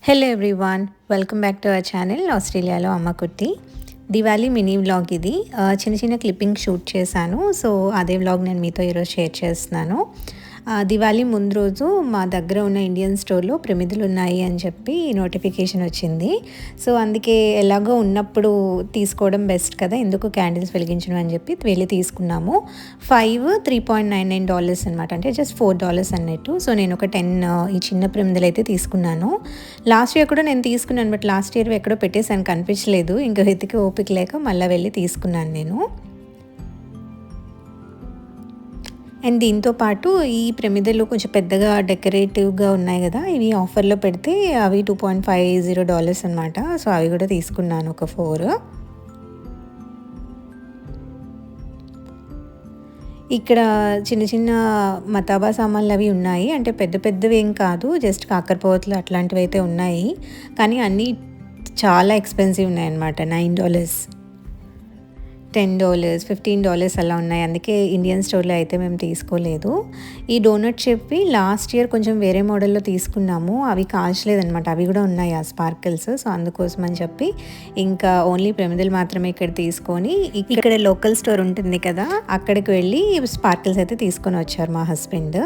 Hello everyone, welcome back to our channel ఆస్ట్రేలియాలో అమ్మ కుట్టి. దివాళీ మినీ వ్లాగ్ ఇది. చిన్న చిన్న క్లిప్పింగ్ షూట్ చేశాను. సో అదే వ్లాగ్ నేను మీతో ఈరోజు షేర్ చేస్తున్నాను. దివాళీ ముందు రోజు మా దగ్గర ఉన్న ఇండియన్ స్టోర్లో ప్రమిదలు ఉన్నాయి అని చెప్పి నోటిఫికేషన్ వచ్చింది. సో అందుకే ఎలాగో ఉన్నప్పుడు తీసుకోవడం బెస్ట్ కదా, ఎందుకు క్యాండిల్స్ వెలిగించడం అని చెప్పి వెళ్ళి తీసుకున్నాము. 5 $3.99 అనమాట, అంటే జస్ట్ $4 అన్నట్టు. సో నేను ఒక 10 ఈ చిన్న ప్రమిదలు అయితే తీసుకున్నాను. లాస్ట్ ఇయర్ కూడా నేను తీసుకున్నాను, బట్ లాస్ట్ ఇయర్ ఎక్కడో పెట్టేసాను, కనిపించలేదు. ఇంకా వెతికి ఓపిక లేక మళ్ళీ వెళ్ళి తీసుకున్నాను నేను. అండ్ దీంతో పాటు ఈ ప్రమిదలు కొంచెం పెద్దగా డెకరేటివ్గా ఉన్నాయి కదా, ఇవి ఆఫర్లో పెడితే అవి $2.50 అనమాట. సో అవి కూడా తీసుకున్నాను ఒక 4. ఇక్కడ చిన్న చిన్న మతాబా సామాన్లు అవి ఉన్నాయి, అంటే పెద్ద పెద్దవి ఏం కాదు, జస్ట్ కాకరపోవతులు అట్లాంటివి అయితే ఉన్నాయి. కానీ అన్నీ చాలా ఎక్స్పెన్సివ్ ఉన్నాయి అన్నమాట. $9, $10, $15 అలా ఉన్నాయి. అందుకే ఇండియన్ స్టోర్లో అయితే మేము తీసుకోలేదు. ఈ డోనట్ చెప్పి లాస్ట్ ఇయర్ కొంచెం వేరే మోడల్లో తీసుకున్నాము, అవి కాల్చలేదనమాట. అవి కూడా ఉన్నాయి ఆ స్పార్కిల్స్. సో అందుకోసం అని చెప్పి ఇంకా ఓన్లీ ప్రమిదలు మాత్రమే ఇక్కడ తీసుకొని, ఇక్కడ లోకల్ స్టోర్ ఉంటుంది కదా, అక్కడికి వెళ్ళి స్పార్కిల్స్ అయితే తీసుకొని వచ్చారు మా హస్బెండ్.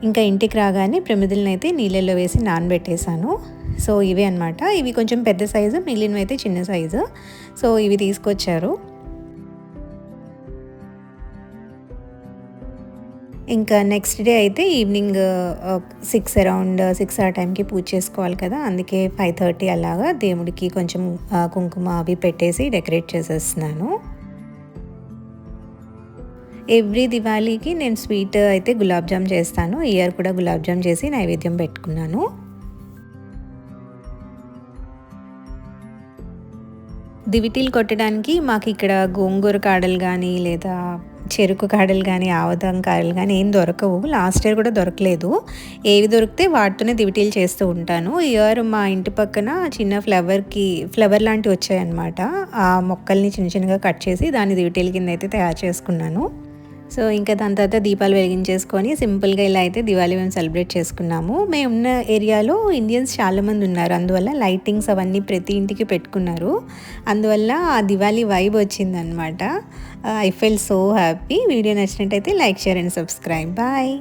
ఇంకా ఇంటికి రాగానే ప్రమిదలను అయితే నీళ్ళల్లో వేసి నానబెట్టేశాను. సో ఇవే అనమాట. ఇవి కొంచెం పెద్ద సైజు, మిగిలినవి అయితే చిన్న సైజు. సో ఇవి తీసుకొచ్చారు. ఇంకా నెక్స్ట్ డే అయితే ఈవినింగ్ 6 అరౌండ్ 6 ఆ టైంకి పూజ చేసుకోవాలి కదా, అందుకే 5:30 అలాగా దేవుడికి కొంచెం కుంకుమ అవి పెట్టేసి డెకరేట్ చేసేస్తున్నాను. ఎవ్రీ దివాళీకి నేను స్వీట్ అయితే గులాబ్ జామ్ చేస్తాను. ఈ ఇయర్ కూడా గులాబ్ జామ్ చేసి నైవేద్యం పెట్టుకున్నాను. దివిటీలు కొట్టడానికి మాకు ఇక్కడ గోంగూర కాడలు కానీ లేదా చెరుకు కాడలు కానీ ఆవదం కాడలు కానీ ఏం దొరకవు. లాస్ట్ ఇయర్ కూడా దొరకలేదు. ఏవి దొరికితే వాటితోనే దివిటీలు చేస్తూ ఉంటాను. ఈ ఇయర్ మా ఇంటి పక్కన చిన్న ఫ్లవర్ లాంటివి వచ్చాయన్నమాట. ఆ మొక్కల్ని చిన్న చిన్నగా కట్ చేసి దాన్ని దివిటీల కింద అయితే తయారు చేసుకున్నాను. సో ఇంకా దాని తర్వాత దీపాలు వెలిగించేసుకొని సింపుల్గా ఇలా అయితే దివాళీ మేము సెలబ్రేట్ చేసుకున్నాము. మేము ఉన్న ఏరియాలో ఇండియన్స్ చాలామంది ఉన్నారు, అందువల్ల లైటింగ్స్ అవన్నీ ప్రతి ఇంటికి పెట్టుకున్నారు. అందువల్ల ఆ దివాళీ వైబ్ వచ్చిందనమాట. I feel so happy. Video నచ్చినట్టయితే like, share and subscribe. Bye.